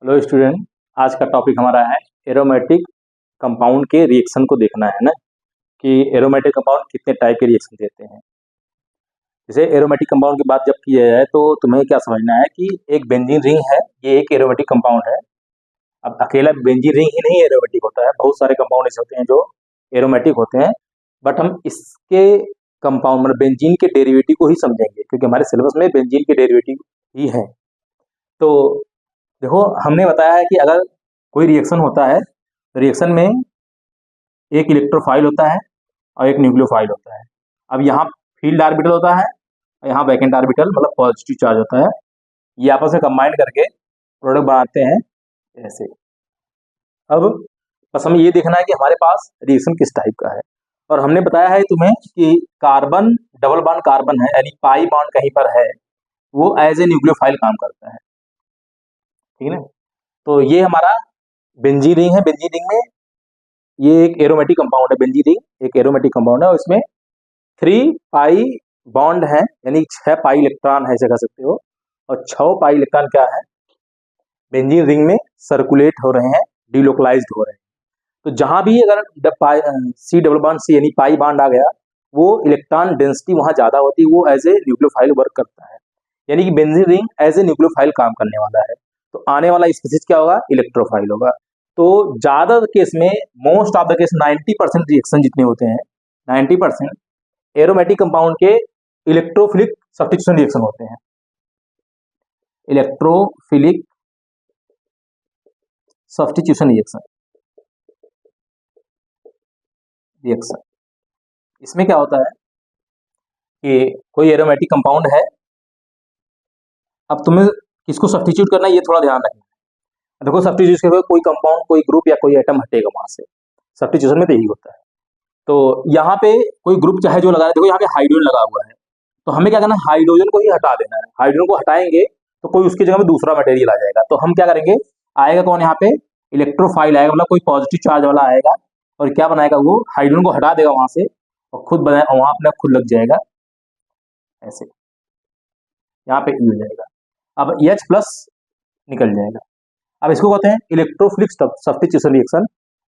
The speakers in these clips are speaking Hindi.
हेलो स्टूडेंट, आज का टॉपिक हमारा है एरोमेटिक कंपाउंड के रिएक्शन को देखना है ना कि एरोमेटिक कंपाउंड कितने टाइप के रिएक्शन देते हैं। जैसे एरोमेटिक कंपाउंड की बात जब की जाए तो तुम्हें क्या समझना है कि एक बेंजीन रिंग है, ये एक एरोमेटिक कंपाउंड है। अब अकेला बेंजीन रिंग ही नहीं एरोमेटिक होता है, बहुत सारे कंपाउंड ऐसे होते हैं जो एरोमेटिक होते हैं। बट हम इसके कंपाउंड मतलब बेंजीन के डेरिवेटिव को ही समझेंगे क्योंकि हमारे सिलेबस में बेंजीन के डेरिवेटिव ही है। तो देखो, हमने बताया है कि अगर कोई रिएक्शन होता है तो रिएक्शन में एक इलेक्ट्रोफाइल होता है और एक न्यूक्लियोफाइल होता है। अब यहाँ फील्ड ऑर्बिटल होता है और यहाँ वैकेंट ऑर्बिटल मतलब पॉजिटिव चार्ज होता है। ये आपस में कंबाइन करके प्रोडक्ट बनाते हैं ऐसे। अब बस हमें ये देखना है कि हमारे पास रिएक्शन किस टाइप का है। और हमने बताया है तुम्हें कि कार्बन डबल बॉन्ड कार्बन है, यानी पाई बॉन्ड कहीं पर है, वो एज ए न्यूक्लियोफाइल काम करता है। ठीक है ना। तो ये हमारा बेंजीन रिंग है। बेंजीन रिंग में ये एक एरोमेटिक कंपाउंड है। बेंजीन रिंग एक एरोमेटिक कंपाउंड है और इसमें 3 पाई बॉन्ड है, यानी 6 पाई इलेक्ट्रॉन है, ऐसे कह सकते हो। और 6 पाई इलेक्ट्रॉन क्या है, बेंजीन रिंग में सर्कुलेट हो रहे हैं, डिलोकलाइज्ड हो रहे हैं। तो जहां भी अगर सी डबल बॉन्ड सी यानी पाई बॉन्ड आ गया, वो इलेक्ट्रॉन डेंसिटी वहां ज्यादा होती है, वो एज ए न्यूक्लियोफाइल वर्क करता है। यानी कि benzene ring as a nucleophile काम करने वाला है। तो आने वाला स्पीसीज क्या होगा, इलेक्ट्रोफाइल होगा। तो ज्यादा केस में, most of the case 90% reaction जितने होते हैं, 90% एरोमेटिक कंपाउंड के इलेक्ट्रोफिलिक सब्स्टिट्यूशन रिएक्शन होते हैं। इलेक्ट्रोफिलिक सब्स्टिट्यूशन रिएक्शन इसमें क्या होता है कि कोई एरोमेटिक कंपाउंड है, अब तुम्हें किसको सब्स्टिट्यूट करना है ये थोड़ा ध्यान रखना है। देखो, सब्स्टिट्यूशन के कोई कंपाउंड, कोई ग्रुप या कोई एटम हटेगा वहां से। सब्स्टिट्यूशन में तो यही होता है। तो यहाँ पे कोई ग्रुप चाहे जो लगा है, देखो यहाँ पे हाइड्रोजन लगा हुआ है, तो हमें क्या करना है, हाइड्रोजन को ही हटा देना है। हाइड्रोजन को हटाएंगे तो कोई उसकी जगह में दूसरा मटेरियल आ जाएगा। तो हम क्या करेंगे, आएगा कौन यहाँ पे, इलेक्ट्रोफाइल आएगा, मतलब कोई पॉजिटिव चार्ज वाला आएगा और क्या बनाएगा, वो हाइड्रोजन को हटा देगा वहां से और खुद बनाए, वहां अपने खुद लग जाएगा ऐसे, यहाँ पे ई हो जाएगा। अब H+ निकल जाएगा। अब इसको कहते हैं electrophilic substitution reaction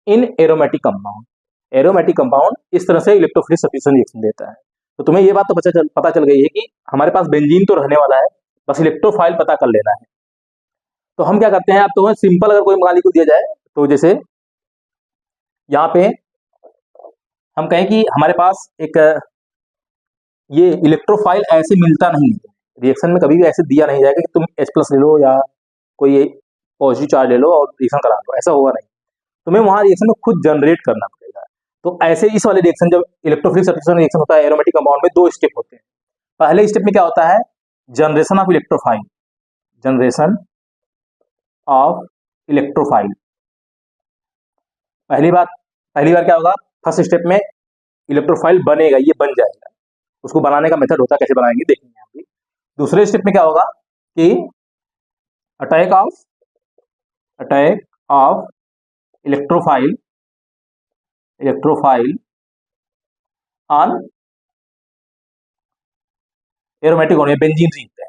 in aromatic compound. Aromatic compound इस तरह से इलेक्ट्रोफिलिक सब्स्टिट्यूशन रिएक्शन देता है। तो तुम्हें ये बात तो पता चल गई है कि हमारे पास बेंजीन तो रहने वाला है, बस इलेक्ट्रोफाइल पता कर लेना है। तो हम क्या करते हैं, अब तुम्हें सिंपल अगर कोई गाली को दिया जाए, तो जैसे यहाँ पे हम कहें कि हमारे पास एक ये इलेक्ट्रोफाइल ऐसे मिलता नहीं है रिएक्शन में, कभी भी ऐसे दिया नहीं जाएगा कि तुम H+ ले लो या कोई पॉजिटिव चार्ज ले लो और रिएक्शन करा लो, ऐसा होगा नहीं। तुम्हें वहां रिएक्शन में खुद जनरेट करना पड़ेगा। तो ऐसे इस वाले रिएक्शन, जब इलेक्ट्रोफिलिक सब्स्टिट्यूशन रिएक्शन होता है एरोमेटिक कंपाउंड में, 2 स्टेप होते हैं। पहले स्टेप में क्या होता है, generation of electrophile. Generation of electrophile पहली बार क्या होगा, फर्स्ट स्टेप में इलेक्ट्रोफाइल बनेगा, ये बन जाएगा। उसको बनाने का मेथड होता है, कैसे बनाएंगे देखेंगे यहाँ पे। दूसरे स्टेप में क्या होगा कि attack of electrophile on aromatic होने बेंजीन रिंग पे,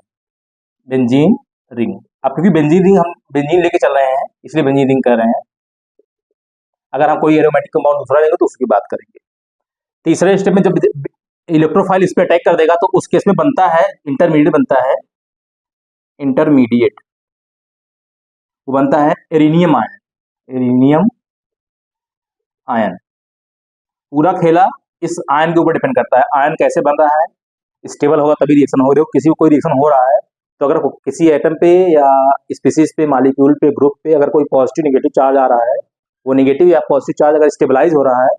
बेंजीन रिंग। अब क्योंकि बेंजीन रिंग हम बेंजीन लेके चल रहे हैं इसलिए बेंजीन रिंग कर रहे हैं। अगर हम कोई एरोमेटिक कंपाउंड दूसरा लेंगे तो उसकी बात करेंगे। तीसरे स्टेप में जब इलेक्ट्रोफाइल इस पे अटैक कर देगा तो उस केस में बनता है इंटरमीडिएट, वो बनता है एरिनियम आयन। पूरा खेला इस आयन के ऊपर डिपेंड करता है। आयन कैसे बन रहा है, स्टेबल होगा तभी रिएक्शन हो रही हो। किसी को कोई रिएक्शन हो रहा है तो अगर किसी एटम पे या स्पीसीज पे, मॉलिक्यूल पे, ग्रुप पे अगर कोई पॉजिटिव नेगेटिव चार्ज आ रहा है, वो नेगेटिव या पॉजिटिव चार्ज अगर स्टेबलाइज हो रहा है,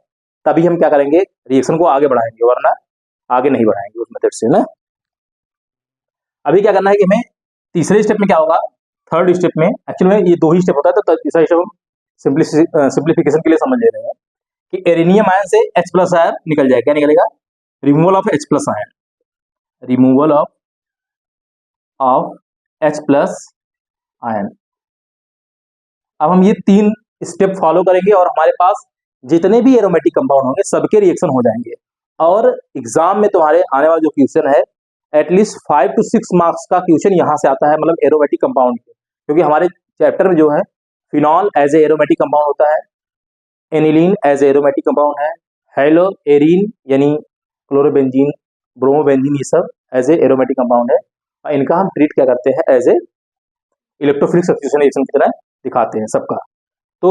तभी हम क्या करेंगे, रिएक्शन को आगे बढ़ाएंगे, वरना आगे नहीं बढ़ाएंगे उस मेथड से ना। अभी क्या करना है कि हमें तीसरे स्टेप में क्या होगा, थर्ड स्टेप में, एक्चुअली में ये 2 ही स्टेप होता है, तो तीसरा स्टेप हम सिंप्लीफिकेशन के लिए समझ ले रहे हैं कि एरिनियम आयन से H+ आयन निकल जाएगा। क्या निकलेगा, removal of H+ ion, removal of H+ ion. अब हम ये 3 स्टेप फॉलो करेंगे और हमारे पास जितने भी एरोमेटिक कंपाउंड होंगे सबके रिएक्शन हो जाएंगे। और एग्जाम में तुम्हारे आने वाला जो क्वेश्चन है, एटलीस्ट 5 to 6 मार्क्स का क्वेश्चन यहाँ से आता है, मतलब एरोमेटिक कंपाउंड के, क्योंकि हमारे चैप्टर में जो है phenol as a aromatic compound होता है, aniline as a aromatic compound है, हेलो एरीन यानी क्लोरोबेंजीन, ब्रोमोबेंजीन, ये सब एज ए एरोमेटिक कंपाउंड है। और इनका हम ट्रीट क्या करते हैं as a electrophilic substitution reaction की तरह दिखाते हैं सबका। तो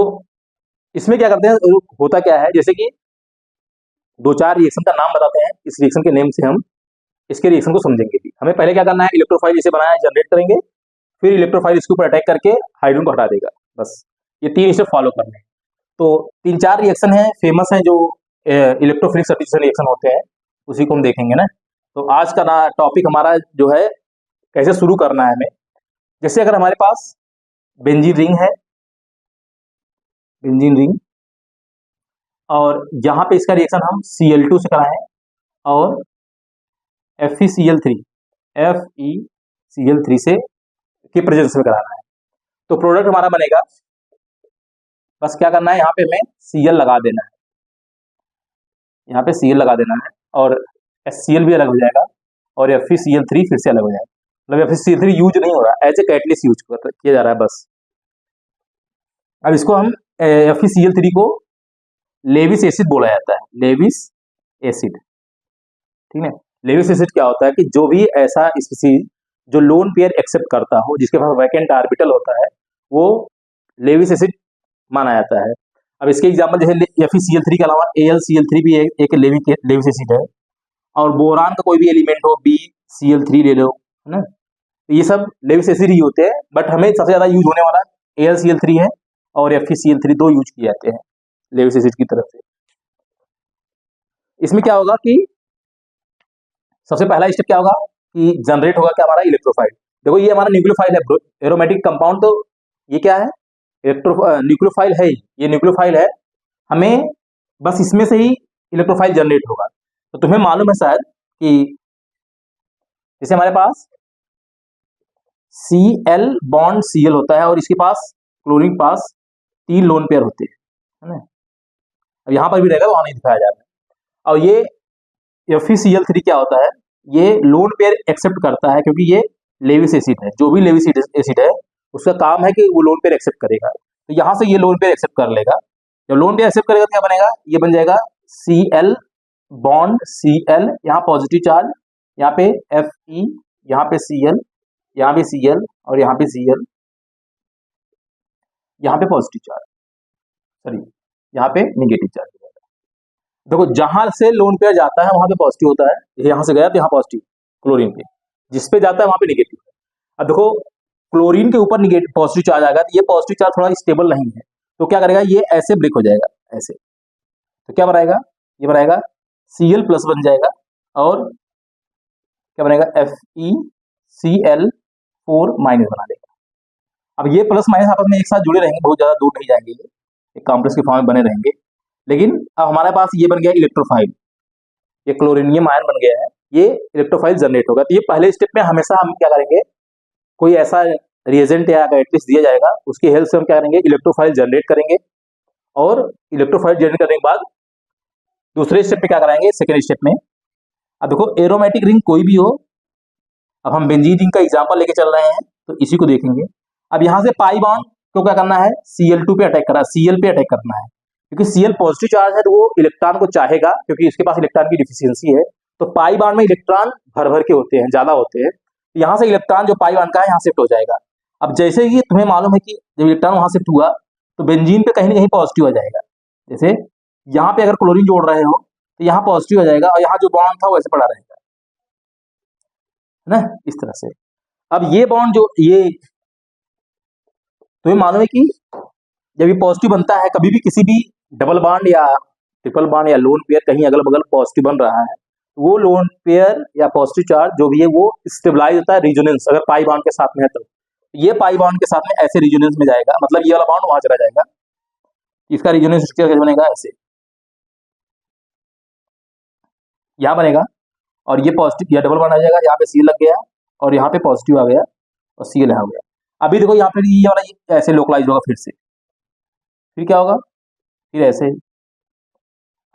इसमें क्या करते हैं, होता क्या है, जैसे कि दो चार रिएक्शन का नाम बताते हैं, इस रिएक्शन के नेम से हम इसके रिएक्शन को समझेंगे भी। हमें पहले क्या करना है, इलेक्ट्रोफाइल इसे बनाया जनरेट करेंगे, फिर इलेक्ट्रोफाइल इसके ऊपर अटैक करके हाइड्रोजन को हटा देगा, बस ये 3 स्टेप फॉलो करने हैं। तो 3-4 रिएक्शन है फेमस है जो इलेक्ट्रोफिलिक सब्स्टिट्यूशन रिएक्शन होते हैं, उसी को हम देखेंगे ना। तो आज का ना टॉपिक हमारा जो है कैसे शुरू करना है हमें, जैसे अगर हमारे पास बेंजीन रिंग है, बेंजीन रिंग, और यहाँ पे इसका रिएक्शन हम Cl2 से कराएं और FeCl3 FeCl3 से के प्रेजेंस में कराना है, तो प्रोडक्ट हमारा बनेगा। बस क्या करना है, यहाँ पे हमें Cl लगा देना है, यहाँ पे Cl लगा देना है, और HCl भी अलग हो जाएगा और FeCl3 फिर से अलग हो जाएगा। मतलब FeCl3 यूज नहीं हो रहा, एज ए कैटलिस्ट यूज किया जा रहा है बस। अब इसको हम FeCl3 को लेविस एसिड बोला जाता है, लेविस एसिड, ठीक है। लेविस एसिड क्या होता है कि जो भी ऐसा स्पीसीज जो लोन पेयर एक्सेप्ट करता हो, जिसके पास वैकेंट ऑर्बिटल होता है, वो लेविस एसिड माना जाता है। अब इसके एग्जांपल जैसे FeCl3 के अलावा AlCl3 भी एक लेविस एसिड है, और बोरान का कोई भी एलिमेंट हो BCl3 ले लो, है ना, तो ये सब लेविस एसिड ही होते हैं। बट हमें सबसे ज्यादा यूज होने वाला AlCl3 है और FeCl3 दो यूज किए जाते हैं लेविस एसिड की तरफ से। इसमें क्या होगा कि सबसे पहला स्टेप क्या होगा कि जनरेट होगा क्या हमारा इलेक्ट्रोफाइल। देखो ये हमारा न्यूक्लियोफाइल है, एरोमेटिक कंपाउंड, तो ये क्या है, न्यूक्लियोफाइल है, ये न्यूक्लियोफाइल है, हमें बस इसमें से ही इलेक्ट्रोफाइल जनरेट होगा। तो तुम्हें मालूम है शायद कि जैसे हमारे पास Cl बॉन्ड Cl होता है और इसके पास क्लोरीन के पास 3 लोन पेयर होते हैं, है ना। अब यहाँ पर भी रहेगा, वहां नहीं दिखाया जा रहा है। और ये FeCl3 क्या होता है, ये लोन पेयर एक्सेप्ट करता है, क्योंकि ये लेविस एसिड है, जो भी लेविस एसिड है उसका काम है कि वो लोन पेयर एक्सेप्ट करेगा। तो यहाँ से ये लोन पेयर एक्सेप्ट कर लेगा, जब लोन पेयर एक्सेप्ट करेगा तो क्या बनेगा, ये बन जाएगा Cl बॉन्ड Cl, यहाँ पॉजिटिव चार्ज, यहाँ पे Fe, यहाँ पे Cl, यहाँ पे Cl और यहाँ पे Cl, यहाँ पे पॉजिटिव चार्ज, सॉरी यहाँ पे नेगेटिव चार्ज। देखो जहां से लोन पेयर जाता है वहां पे पॉजिटिव होता है, यहां से गया तो यहाँ पॉजिटिव क्लोरीन पे, जिस पे जाता है वहां पे नेगेटिव है। अब देखो क्लोरीन के ऊपर नेगेटिव पॉजिटिव चार्ज आएगा, तो ये पॉजिटिव चार्ज थोड़ा स्टेबल नहीं है, तो क्या करेगा, ये ऐसे ब्रेक हो जाएगा ऐसे, तो क्या बनाएगा, ये बनाएगा Cl प्लस बन जाएगा, और क्या बनेगा FeCl4 माइनस बना देगा। अब ये प्लस माइनस आपस में एक साथ जुड़े रहेंगे, बहुत ज्यादा दूर नहीं जाएंगे, ये एक कॉम्प्लेक्स के फॉर्म में बने रहेंगे। लेकिन अब हमारे पास ये बन गया इलेक्ट्रोफाइल, ये क्लोरीनियम आयन बन गया है, ये इलेक्ट्रोफाइल जनरेट होगा। तो ये पहले स्टेप में हमेशा हम क्या करेंगे, कोई ऐसा रिएजेंट या एटलिस्ट दिया जाएगा, उसकी हेल्प से हम क्या करेंगे, इलेक्ट्रोफाइल जनरेट करेंगे, और इलेक्ट्रोफाइल जनरेट करने के बाद दूसरे स्टेप पे क्या कराएंगे, सेकेंड स्टेप में। अब देखो एरोमेटिक रिंग कोई भी हो, अब हम बेंजीन रिंग का एग्जाम्पल लेके चल रहे हैं, तो इसी को देखेंगे। अब यहाँ से पाई बॉन्ड को क्या करना है, Cl2 पे अटैक करना है, Cl पे अटैक करना है, क्योंकि Cl पॉजिटिव चार्ज है तो वो इलेक्ट्रॉन को चाहेगा, क्योंकि इसके पास इलेक्ट्रॉन की डिफिशियंसी है। तो पाई बॉन्ड में इलेक्ट्रॉन भर भर के होते हैं, ज्यादा होते हैं, तो यहाँ से इलेक्ट्रॉन जो पाई बॉन्ड का है यहाँ शिफ्ट हो जाएगा। अब जैसे ही तुम्हें मालूम है कि जब इलेक्ट्रॉन वहां शिफ्ट हुआ तो बेंजीन पे कहीं ना कहीं पॉजिटिव आ जाएगा। जैसे यहाँ पे अगर क्लोरीन जोड़ रहे हो तो यहाँ पॉजिटिव हो जाएगा, और यहाँ जो बॉन्ड था वैसे पड़ा रहेगा, है ना, इस तरह से। अब ये बॉन्ड जो ये तुम्हें मालूम है कि जब ये पॉजिटिव बनता है, कभी भी किसी भी डबल बॉन्ड या ट्रिपल बॉन्ड या लोन पेयर कहीं अगल बगल पॉजिटिव बन रहा है, वो लोन पेयर या पॉजिटिव चार्ज जो भी है वो स्टेबलाइज होता है रिजोनेंस, अगर पाई बॉन्ड के साथ में है तो ये पाई बॉन्ड के साथ में ऐसे रिजोनेंस में जाएगा, मतलब ये वाला बॉन्ड वहां चला जाएगा, इसका रिजोनेंस स्ट्रक्चर कैसे बनेगा, ऐसे यहाँ बनेगा, और ये पॉजिटिव या डबल बॉन्ड आ जाएगा, यहाँ पे Cl लग गया और यहाँ पे पॉजिटिव आ गया और Cl यहाँ हो गया। अभी देखो यहाँ पे ये वाला ये ऐसे लोकलाइज होगा, फिर क्या होगा, फिर ऐसे।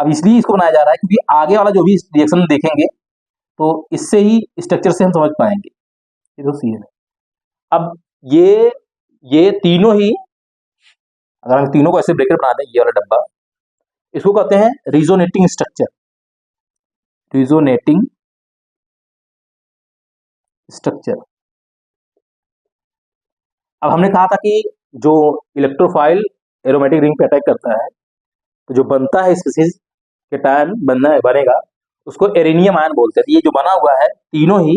अब इसलिए इसको बनाया जा रहा है क्योंकि आगे वाला जो भी रिएक्शन देखेंगे तो इससे ही स्ट्रक्चर से हम समझ पाएंगे। ये तो Cl है। अब ये ये तीनों ही, अगर हम तीनों को ऐसे ब्रेकेट बना दें, ये वाला डब्बा, इसको कहते हैं रिजोनेटिंग स्ट्रक्चर। Resonating structure. अब हमने कहा था कि जो इलेक्ट्रोफाइल एरोमेटिक रिंग पे अटैक करता है, तो जो बनता है स्पीसीज के टाइम बनेगा, उसको एरेनियम आयन बोलते हैं। ये जो बना हुआ है तीनों ही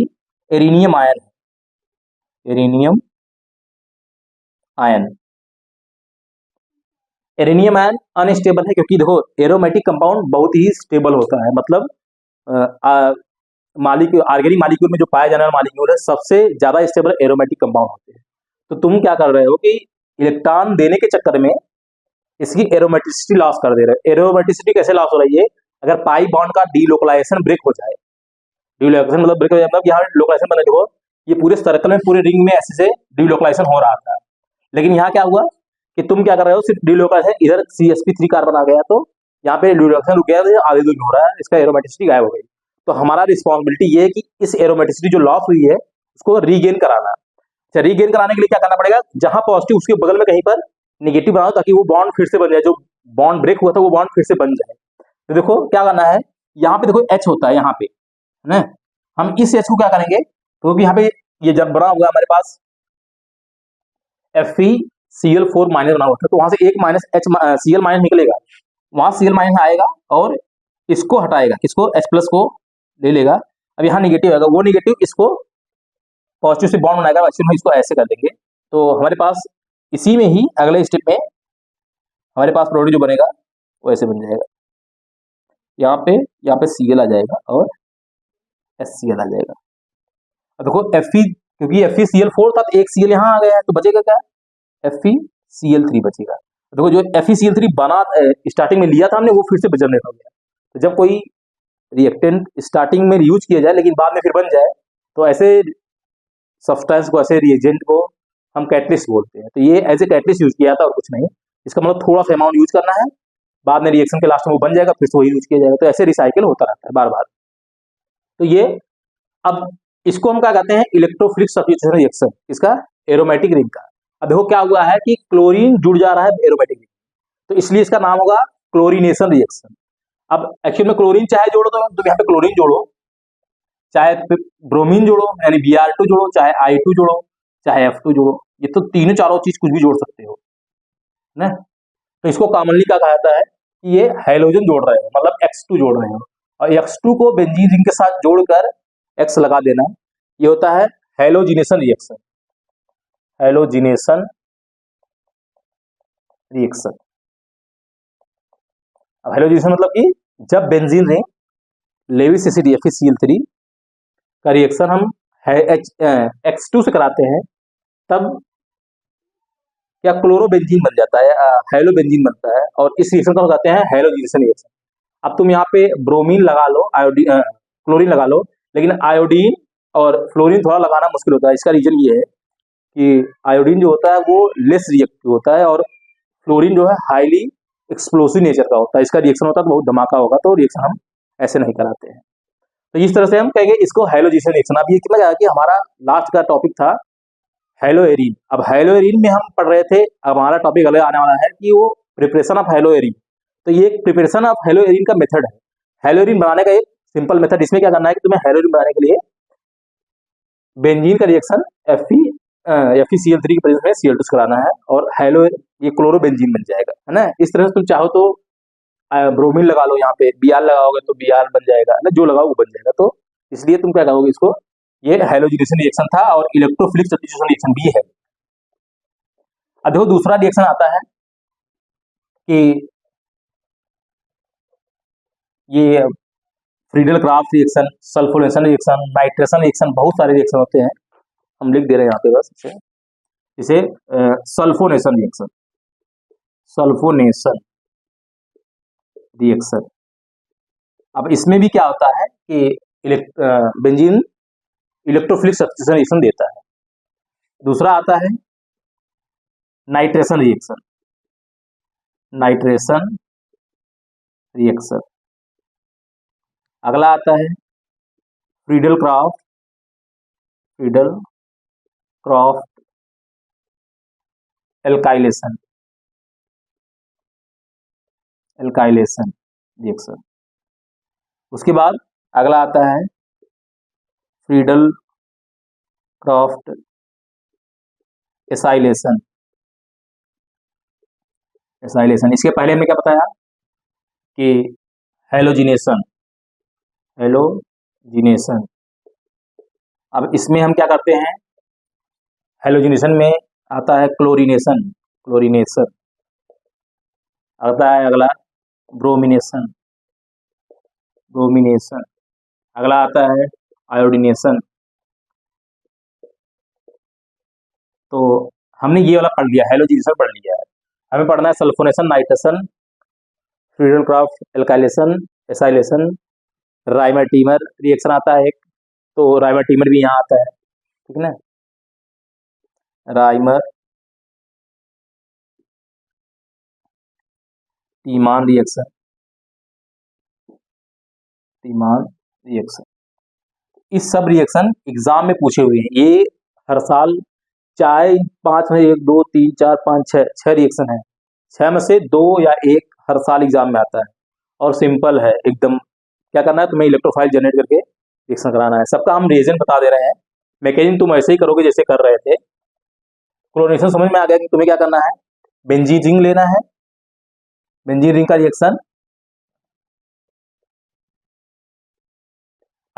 एरेनियम आयन है। Arenium ion. Arenium ion unstable है, क्योंकि देखो एरोमेटिक कंपाउंड बहुत ही स्टेबल होता है, मतलब ऑर्गेनिक मॉलिक्यूल में जो पाया जाने वाला मॉलिक्यूल है, सबसे ज्यादा स्टेबल एरोमेटिक कंपाउंड होते हैं। तो तुम क्या कर रहे हो कि इलेक्ट्रॉन देने के चक्कर में इसकी एरोमेटिसिटी लॉस कर दे रहे हो। एरोमेटिसिटी कैसे लॉस हो रही है? अगर पाई बॉन्ड का डीलोकलाइजेशन ब्रेक हो जाए, डीलोकलाइजेशन मतलब ब्रेक हो जाए, मतलब यहाँ लोकलाइजेशन बना, देखो ये पूरे सर्कल में, पूरे रिंग में ऐसे से डीलोकलाइजेशन हो रहा था, लेकिन यहाँ क्या हुआ कि तुम क्या कर रहे हो, सिर्फ डीलोकलाइजेशन, इधर CsP3 कार्बन आ गया, तो यहाँ पे डीलोकलाइजेशन रुक गया, तो आगे दूर हो रहा है, इसका एरोमेटिसिटी गायब हो गई। तो हमारा रिस्पॉन्सिबिलिटी ये है कि इस एरोमेटिसिटी जो लॉस हुई है उसको रीगेन कराना। अच्छा, रीगेन कराने के लिए क्या करना पड़ेगा? जहां पॉजिटिव उसके बगल में कहीं पर निगेटिव बनाओ, ताकि वो बॉन्ड फिर से बन जाए, जो बॉन्ड ब्रेक हुआ था वो बॉन्ड फिर से बन जाए। तो देखो क्या करना है, यहाँ पे देखो H होता है, यहाँ पे है ना, हम इस H को क्या करेंगे, क्योंकि यहाँ पे ये जब बना हुआ हमारे पास FeCl4 माइनस बना हुआ था, तो वहां से एक माइनस Cl माइनस निकलेगा, वहां Cl माइनस आएगा और इसको हटाएगा, किसको? H प्लस को ले लेगा। अब यहाँ निगेटिव आएगा, वो निगेटिव इसको पॉजिटिव से बॉन्ड बनाएगा, एक्चुअली में इसको ऐसे कर देंगे, तो हमारे पास इसी में ही अगले स्टेप में हमारे पास प्रोडक्ट जो बनेगा वो ऐसे बन जाएगा। यहाँ पे Cl आ जाएगा और HCl आ जाएगा। अब देखो Fe, क्योंकि FeCl4 था तो एक Cl यहाँ आ गया है, तो बचेगा क्या? FeCl3 बचेगा। देखो जो FeCl3 बना स्टार्टिंग में लिया था हमने, वो फिर से जनरेट हो गया। तो जब कोई रिएक्टेंट स्टार्टिंग में यूज किया जाए लेकिन बाद में फिर बन जाए, तो ऐसे सब्सटेंस को, ऐसे रिएजेंट को हम कैटलिस्ट बोलते हैं। तो ये एज ए कैटलिस्ट यूज किया था और कुछ नहीं। इसका मतलब थोड़ा सा अमाउंट यूज करना है, बाद में रिएक्शन के लास्ट में वो बन जाएगा, फिर से वही यूज किया जाएगा। तो ऐसे रिसाइकिल होता रहता है बार बार। तो ये, अब इसको हम क्या कहते हैं? इलेक्ट्रोफिलिक सब्स्टिट्यूशन रिएक्शन, इसका एरोमेटिक रिंग का। अब देखो क्या हुआ है कि क्लोरीन जुड़ जा रहा है एरोमेटिक रिंग, तो इसलिए इसका नाम होगा क्लोरीनेशन रिएक्शन। अब एक्चुअल में क्लोरीन चाहे जोड़ो तो तुम यहाँ पे क्लोरीन जोड़ो, चाहे ब्रोमीन जोड़ो यानी Br2 जोड़ो, चाहे I2 जोड़ो, चाहे F2 जोड़ो, ये तो तीनों चारों चीज कुछ भी जोड़ सकते हो ना। तो इसको कॉमनली क्या कहा जाता है कि ये हैलोजन जोड़ रहे हो, मतलब X2 जोड़ रहे हो, और X2 को बेंजीन रिंग के साथ जोड़कर X लगा देना, ये होता है हैलोजिनेशन रिएक्शन। Halogenation reaction. अब हैलोजिनेशन मतलब कि जब benzene ring Lewis acid FeCl3 का रिएक्शन हम X2 से कराते हैं, तब क्या क्लोरोबेंजीन बन जाता है, हैलोबेंजीन बनता है, और इस रिएक्शन को कहते हैं हैलोजिनेशन रिएक्शन। अब तुम यहाँ पे ब्रोमीन लगा लो, आयोडीन, क्लोरीन लगा लो, लेकिन आयोडीन और फ्लोरीन थोड़ा लगाना मुश्किल होता है। इसका रीजन ये है कि आयोडीन जो होता है वो लेस रिएक्टिव होता है, और फ्लोरीन जो है हाईली एक्सप्लोसिव नेचर का होता है। इसका रिएक्शन होता है तो बहुत धमाका होगा, तो रिएक्शन हम ऐसे नहीं कराते हैं। तो इस तरह से हम कहेंगे इसको हैलोजिनेशन रिएक्शन। अब ये कितना क्या कि हमारा लास्ट का टॉपिक था हैलोएरिन। अब हैलोएरिन में हम पढ़ रहे थे, अब हमारा टॉपिक अलग आने वाला है कि वो प्रिपरेशन ऑफ हैलोएरिन। तो ये प्रिपरेशन ऑफ हैलोएरिन का मेथड है। हैलोएरिन बनाने का एक सिंपल मेथड, इसमें क्या करना है कि तुम्हें हैलोएरिन बनाने के लिए बेंजीन का रिएक्शन FeCl3 के प्रेजेंस में Cl2 कराना है, और हैलो ये क्लोरोबेंजीन बन जाएगा, है ना। इस तरह से तुम चाहो तो ब्रोमीन लगा लो, यहाँ पे Br लगाओगे तो Br बन जाएगा ना, जो लगाओ वो बन जाएगा। तो इसलिए तुम क्या कहोगे इसको, ये हैलोजिनेशन रिएक्शन था और इलेक्ट्रोफिलिक सब्स्टिट्यूशन रिएक्शन भी है। अब देखो दूसरा रिएक्शन आता है कि ये Friedel craft reaction, sulphonation reaction, nitration reaction, बहुत सारे रिएक्शन होते हैं, हम लिख दे रहे हैं यहाँ पे बस इसे। इसे सल्फोनेशन रिएक्शन, सल्फोनेशन रिएक्शन। अब इसमें भी क्या होता है कि बेंजीन इलेक्ट्रोफिलिक सब्स्टिट्यूशन रिएक्शन देता है। दूसरा आता है नाइट्रेशन रिएक्शन, नाइट्रेशन रिएक्शन। अगला आता है Friedel craft, Friedel craft alkylation, alkylation reaction. उसके बाद अगला आता है फ्रीडल क्रॉफ्ट एसाइलेशन, एसाइलेशन। इसके पहले हमने क्या बताया कि हेलोजिनेशन, हेलोजिनेशन। अब इसमें हम क्या करते हैं, हेलोजिनेशन में आता है क्लोरीनेशन, क्लोरीनेशन। आता है अगला ब्रोमिनेशन, ब्रोमिनेशन। अगला आता है आयोडीनेशन। तो हमने ये वाला पढ़ लिया, हेलोजिनेशन पढ़ लिया है। हमें पढ़ना है sulphonation, nitration, Friedel Crafts alkylation, acylation, Reimer reaction आता है एक, तो राइमर भी यहाँ आता है, ठीक है ना। Reimer Tiemann reaction, Tiemann reaction. इस सब रिएक्शन एग्जाम में पूछे हुए हैं, ये हर साल चाहे 5 में 1 2 3 4 5 6 रिएक्शन है, 6 में से 2 या 1 हर साल एग्जाम में आता है। और सिंपल है एकदम, क्या करना है तुम्हें, इलेक्ट्रोफाइल जनरेट करके रिएक्शन कराना है। सबका हम रीजन बता दे रहे हैं, मैकेनिज्म तुम ऐसे ही करोगे जैसे कर रहे थे। क्लोरीनेशन समझ में आ गया कि तुम्हें क्या करना है, बेंजीन रिंग लेना है, बेंजीन रिंग का रिएक्शन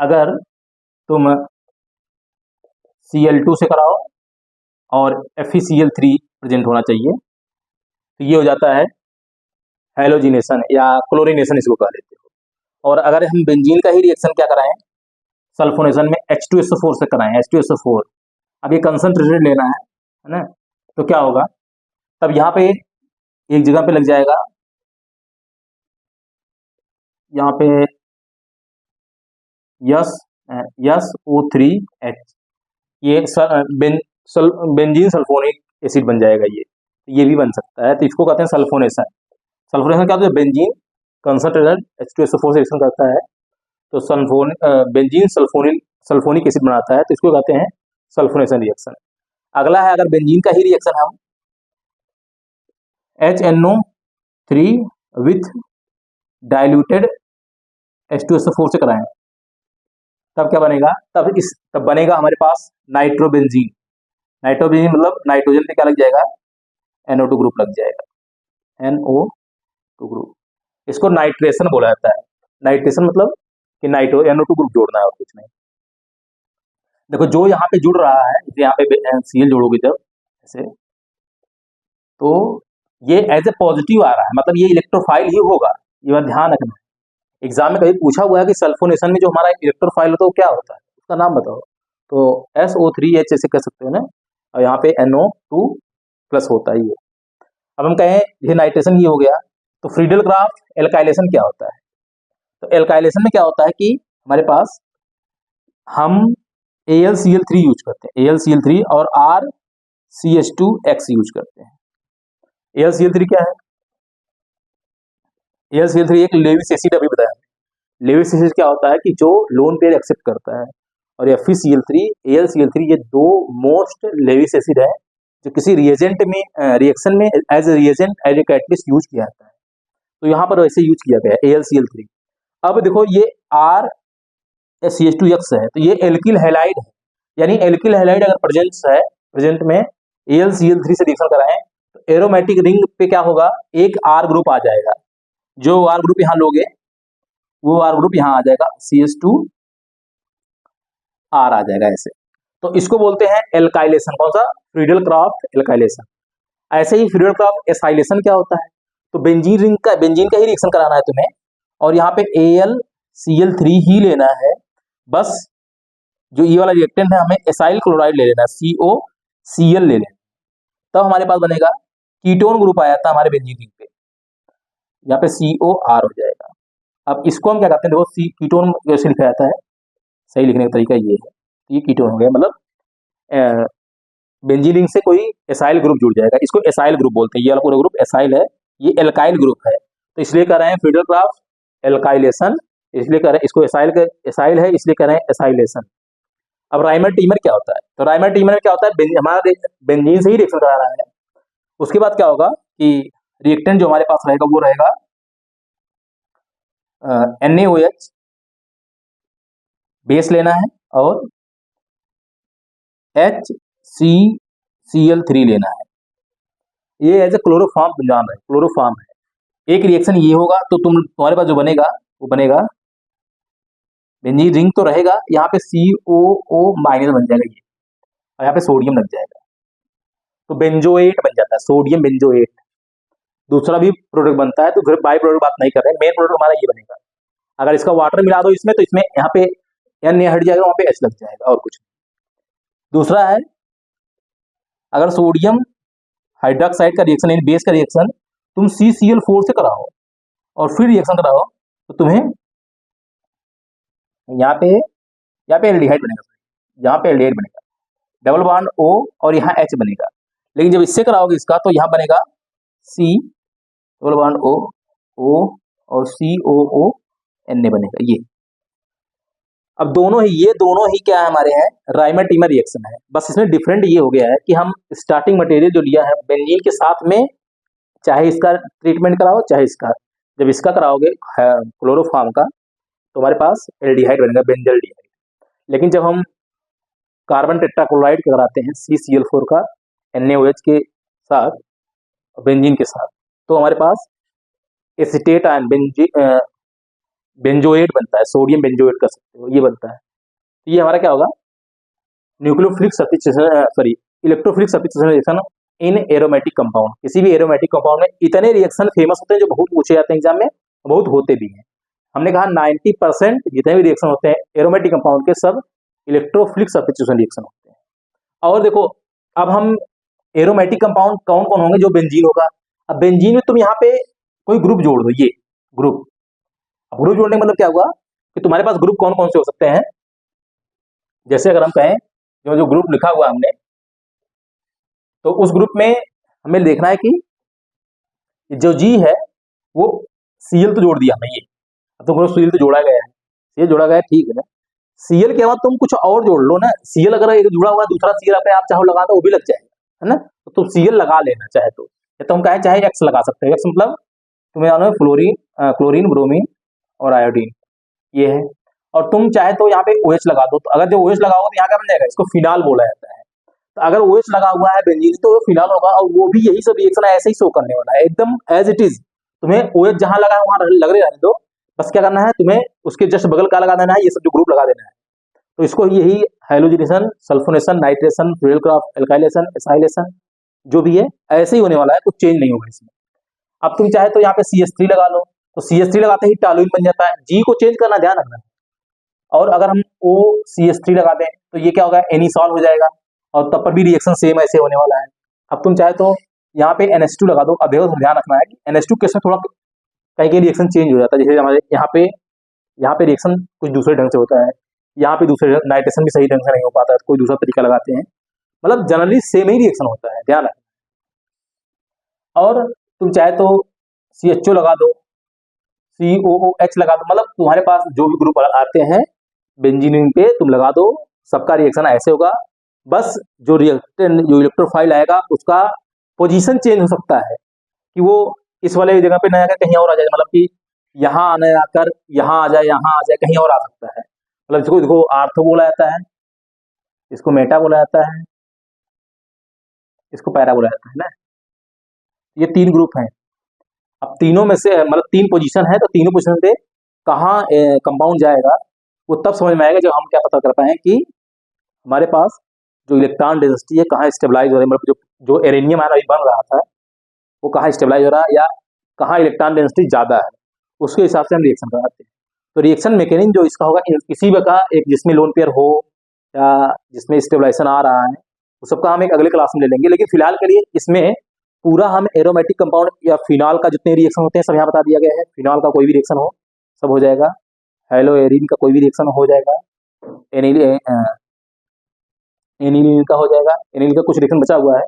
अगर तुम Cl2 से कराओ और FeCl3 प्रेजेंट होना चाहिए, तो ये हो जाता है हेलोजिनेशन या क्लोरीनेशन इसको कह लेते हो। और अगर हम बेंजीन का ही रिएक्शन क्या कराएं, सल्फोनेशन में H2SO4 से कराएं, H2SO4। अब ये कंसंट्रेटेड लेना है ना, तो क्या होगा, तब यहाँ पे एक जगह पे लग जाएगा, यहाँ पे SO3H, ये बेंजीन सल्फोनिक एसिड बन जाएगा, ये भी बन सकता है। तो इसको कहते हैं सल्फोनेशन। सल्फोनेशन क्या होता है, बेंजीन कंसंट्रेटेड H2SO4 से रिएक्शन करता है, तो बेंजीन सल्फोनिक एसिड बनाता है, तो इसको कहते हैं सल्फोनेशन रिएक्शन। अगला है, अगर बेंजीन का ही रिएक्शन हम HNO3 विथ डाइल्यूटेड H2SO4 से कराएं, तब क्या बनेगा, तब बनेगा हमारे पास नाइट्रोबेंजीन। नाइट्रोबेंजीन मतलब नाइट्रोजन पे क्या लग जाएगा, NO2 ग्रुप लग जाएगा, NO2 ग्रुप। इसको नाइट्रेशन बोला जाता है। नाइट्रेशन मतलब कि NO2 ग्रुप जोड़ना है और कुछ नहीं। देखो जो यहाँ पे जुड़ रहा है, यहाँ पे Cl जोड़ोगे जब ऐसे, तो ये एज ए पॉजिटिव आ रहा है, मतलब ये इलेक्ट्रोफाइल ही होगा, ये बात ध्यान रखना है। एग्जाम में कभी पूछा हुआ है कि सल्फोनेशन में जो हमारा इलेक्ट्रोफाइल होता है वो क्या होता है, उसका नाम बताओ, तो SO3H ऐसे कह सकते हैं ना, और यहाँ पे NO2 प्लस होता है ये। अब हम कहें ये नाइट्रेशन ये हो गया, तो फ्रीडल क्राफ्ट एल्काइलेशन क्या होता है, तो एल्काइलेशन में क्या होता है कि हमारे पास हम AlCl3 यूज करते हैं, AlCl3 और RCH2X यूज करते हैं। AlCl3 क्या है, AlCl3 एक लेविस एसिड, अभी बताया। लेविस एसिड क्या होता है कि जो लोन पेयर एक्सेप्ट करता है, और FeCl3 AlCl3 ये 2 मोस्ट लेविस एसिड है जो किसी रिएजेंट में रिएक्शन में as a reagent, as a catalyst use किया जाता है। तो यहाँ पर वैसे यूज किया गया AlCl3। अब देखो ये RCH2X है, तो ये एल्किल हैलाइड है, यानी एल्किल हैलाइड अगर प्रेजेंट में AlCl3 से रिएक्शन कराएं, तो एरोमेटिक रिंग पे क्या होगा, एक R ग्रुप आ जाएगा। जो R ग्रुप यहाँ लोगे वो R ग्रुप यहाँ आ जाएगा, CH2R आ जाएगा ऐसे। तो इसको बोलते हैं एल्काइलेशन। कौन सा, फ्रीडल क्राफ्ट एल्काइलेशन। ऐसे ही फ्रीडल क्राफ्ट एसाइलेशन क्या होता है, तो बेंजीन का ही रिएक्शन कराना है तुम्हें, और यहाँ पे AlCl3 ही लेना है, बस जो ये वाला रिएक्टेंट है हमें एसाइल क्लोराइड ले लेना, COCl ले लेना, तब हमारे पास बनेगा कीटोन ग्रुप आया था हमारे बेंजीन रिंग पे, यहाँ पे COR हो जाएगा। अब इसको हम क्या करते हैं, देखो कीटोन कैसे लिखा जाता है, सही लिखने का तरीका ये है, ये कीटोन हो गया, मतलब बेंजीन रिंग से कोई एसाइल ग्रुप जुड़ जाएगा, इसको एसाइल ग्रुप बोलते हैं। ये वाला पूरा ग्रुप एसाइल है, ये एल्काइल फ्रूट है, तो इसलिए कर रहे हैं फ्रीडल क्राफ्ट एल्काइलेशन, इसलिए कर रहे हैं इसको एसाइल है इसलिए कर रहे हैं एसाइलेशन। अब राइमर टीमर क्या होता है, तो राइमर टीमर में क्या होता है, हमारा बेंजीन से ही रिएक्शन करा रहा है, उसके बाद क्या होगा कि रिएक्टेंट जो हमारे पास रहेगा वो रहेगा NaOH बेस लेना है और HCCl3 लेना है। ये एज ए क्लोरोफॉर्म तुम जान रहे, क्लोरोफॉर्म है। एक रिएक्शन ये होगा तो तुम्हारे पास जो बनेगा वो बनेगा बेंजीन रिंग तो रहेगा, यहाँ पे COO माइनस बन जाएगा ये, और यहाँ पे सोडियम लग जाएगा तो बेंजोएट बन जाता है, सोडियम बेंजोएट। दूसरा भी प्रोडक्ट बनता है, तो फिर बाई प्रोडक्ट बात नहीं कर रहे हैं, मेन प्रोडक्ट हमारा ये बनेगा। अगर इसका वाटर मिला दो इसमें तो इसमें यहाँ पे Na हट जाएगा, वहाँ पे H लग जाएगा और कुछ नहीं। दूसरा है अगर सोडियम हाइड्रोक्साइड का रिएक्शन यानी बेस का रिएक्शन तुम CCl4 से कराओ और फिर रिएक्शन कराओ तो तुम्हें यहाँ पे एल्डिहाइड बनेगा, यहाँ पे एल्डिहाइड बनेगा, डबल बॉन्ड O और यहाँ H बनेगा। लेकिन जब इससे कराओगे इसका तो यहाँ बनेगा C डबल बॉन्ड O और COO Na बनेगा ये। अब ये दोनों ही क्या है हमारे हैं, राइमर-टीमर रिएक्शन है। बस इसमें डिफरेंट ये हो गया है कि हम स्टार्टिंग मटेरियल जो लिया है बेंजीन के साथ में, चाहे इसका ट्रीटमेंट कराओ चाहे इसका, जब इसका कराओगे क्लोरोफॉर्म का तो हमारे पास एल्डिहाइड बनेगा, बेंजल्डिहाइड। लेकिन जब हम कार्बन टेट्राक्लोराइड का कराते हैं CCl4 का NaOH के साथ बेंजीन के साथ तो हमारे पास एसीटेट आयन बेंजोएट बनता है, सोडियम बेंजोएट कर सकते हो, ये बनता है। ये हमारा क्या होगा, nucleophilic substitution sorry electrophilic substitution reaction in aromatic compound. किसी भी एरोमेटिक कंपाउंड में इतने रिएक्शन फेमस होते हैं जो बहुत पूछे जाते हैं एग्जाम में, बहुत होते भी हैं। हमने कहा 90% जितने भी रिएक्शन होते हैं एरोमेटिक कंपाउंड के सब इलेक्ट्रोफिलिक सब्स्टिट्यूशन रिएक्शन होते हैं। और देखो अब हम एरोमेटिक कंपाउंड कौन कौन होंगे, जो बेंजीन होगा। अब बेंजीन में तुम यहाँ पे कोई ग्रुप जोड़ दो, ये ग्रुप जोड़ने का मतलब क्या हुआ कि तुम्हारे पास ग्रुप कौन कौन से हो सकते हैं। जैसे अगर हम कहें जो ग्रुप लिखा हुआ हमने, तो उस ग्रुप में हमें देखना है कि जो G है वो Cl तो जोड़ दिया हमने, ये अब तो Cl तो जोड़ा गया है, ये जोड़ा गया है, ठीक है। Cl के बाद तुम कुछ और जोड़ लो ना, Cl अगर एक जुड़ा हुआ दूसरा Cl अपने आप चाहो लगा दो वो भी लग जाएगा, है ना। तो तुम Cl लगा लेना चाहे तो हम कहें चाहे X लगा सकते हैं। X मतलब तुम्हें जानो फ्लोरीन, क्लोरीन, ब्रोमीन और आयोडीन ये है। और तुम चाहे तो यहाँ पे OH लगा दो, तो अगर जो OH लगाओगे तो यहाँ क्या बन जाएगा, इसको फिनाल बोला जाता है। तो अगर OH लगा हुआ है बेंजीन तो फिनाल होगा, और वो भी यही सब रिएक्शन ऐसे ही शो करने वाला है एकदम एज इट इज। तुम्हें OH जहां लगा है वहां लग रहे रहने दो, बस क्या करना है तुम्हें उसके जस्ट बगल का लगा देना है, ये सब जो ग्रुप लगा देना है। तो इसको यही halogenation, sulphonation, nitration, Friedel Crafts, alkylation, acylation जो भी है ऐसे ही होने वाला है, कुछ चेंज नहीं होगा इसमें। अब तुम चाहे तो यहाँ पे CH3 लगा लो, तो CH3 लगाते ही टॉलुइन बन जाता है, G को चेंज करना ध्यान रखना। और अगर हम OCH3 लगा दें तो ये क्या होगा, एनिसॉल हो जाएगा, और तब पर भी रिएक्शन सेम ऐसे होने वाला है। अब तुम चाहे तो यहाँ पे NH2 लगा दो। अब देखो ध्यान रखना है कि NH2 केस में थोड़ा कहीं रिएक्शन चेंज हो जाता है, जैसे हमारे यहाँ पे रिएक्शन कुछ दूसरे ढंग से होता है, यहाँ पे दूसरे नाइट्रेशन भी सही ढंग से नहीं हो पाता है, कोई दूसरा तरीका लगाते हैं, मतलब जनरली सेम ही रिएक्शन होता है, ध्यान रखना। और तुम चाहे तो CHO लगा दो, COOH लगा दो, मतलब तुम्हारे पास जो भी ग्रुप आते हैं बेंजीन पे तुम लगा दो, सबका रिएक्शन ऐसे होगा। बस जो इलेक्ट्रोफाइल आएगा उसका पोजीशन चेंज हो सकता है कि वो इस वाले जगह पे ना आकर कहीं और आ जाए, मतलब कि यहाँ आने आकर यहाँ आ जाए, यहाँ आ जाए, कहीं और आ सकता है। मतलब इसको देखो आर्थो बोला जाता है, इसको मेटा बोला जाता है, इसको पैरा बोला जाता है ना। ये 3 ग्रुप हैं। अब तीनों में से मतलब 3 पोजीशन है, तो तीनों पोजीशन पे कहाँ कंपाउंड जाएगा वो तब समझ में आएगा जब हम क्या पता कर पाए कि हमारे पास जो इलेक्ट्रॉन डेंसिटी है कहाँ स्टेबलाइज हो रही है, मतलब जो एरेनियम आयन अभी बन रहा था वो कहाँ स्टेबलाइज हो रहा है या कहाँ इलेक्ट्रॉन डेंसिटी ज़्यादा है, उसके हिसाब से हम रिएक्शन कराते हैं। तो रिएक्शन मैकेनिज्म जो इसका होगा, किसी भी का एक जिसमें लोन पेयर हो या जिसमें स्टेबलाइजेशन आ रहा है, वो सबका हम एक अगले क्लास में ले लेंगे। लेकिन फिलहाल के लिए इसमें पूरा हम एरोमेटिक कंपाउंड या फिनॉल का जितने रिएक्शन होते हैं सब यहाँ बता दिया गया है। फिनॉल का कोई भी रिएक्शन हो सब हो जाएगा, हेलोएरिन का कोई भी रिएक्शन हो जाएगा, एनिलीन का हो जाएगा। एनिलीन का कुछ रिएक्शन बचा हुआ है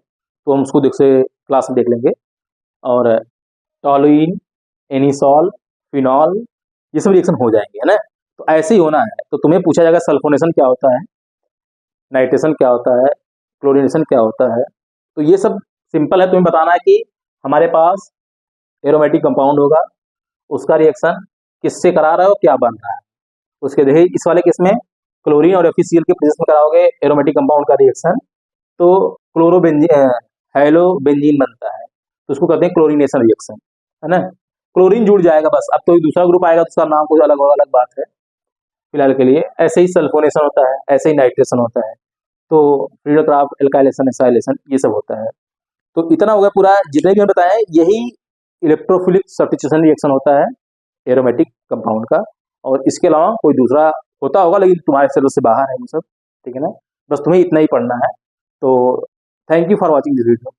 तो हम उसको से क्लास में देख लेंगे। और टॉलुइन, एनिसॉल, फिनॉल ये सब रिएक्शन हो जाएंगे, है ना। तो ऐसे ही होना है। तो तुम्हें पूछा जाएगा सल्फोनेशन क्या होता है, नाइट्रेशन क्या होता है, क्लोरीनेशन क्या होता है, तो ये सब सिंपल है, तुम्हें बताना है कि हमारे पास एरोमेटिक कंपाउंड होगा, उसका रिएक्शन किससे करा रहा है और क्या बन रहा है। उसके देखिए इस वाले केस में क्लोरीन और FeCl के प्रेजेंस में कराओगे एरोमेटिक कंपाउंड का रिएक्शन, तो क्लोरोबेंजीन हेलोबेंजीन बनता है, तो उसको कहते हैं क्लोरीनेशन रिएक्शन, है ना। क्लोरीन जुड़ जाएगा बस, अब तो एक दूसरा ग्रुप आएगा तो उसका नाम कुछ अलग होगा, अलग बात है फिलहाल के लिए। ऐसे ही सल्फोनेशन होता है, ऐसे ही नाइट्रेशन होता है, तो फ्रीडल क्राफ्ट, एल्काइलेशन, एसाइलेशन, ये सब होता है। तो इतना हो गया पूरा, जितने भी मैंने बताया है यही इलेक्ट्रोफिलिक सब्स्टिट्यूशन रिएक्शन होता है एरोमेटिक कंपाउंड का, और इसके अलावा कोई दूसरा होता होगा लेकिन तुम्हारे सिलेबस से बाहर है वो सब, ठीक है ना। बस तुम्हें इतना ही पढ़ना है। तो thank you for watching this video.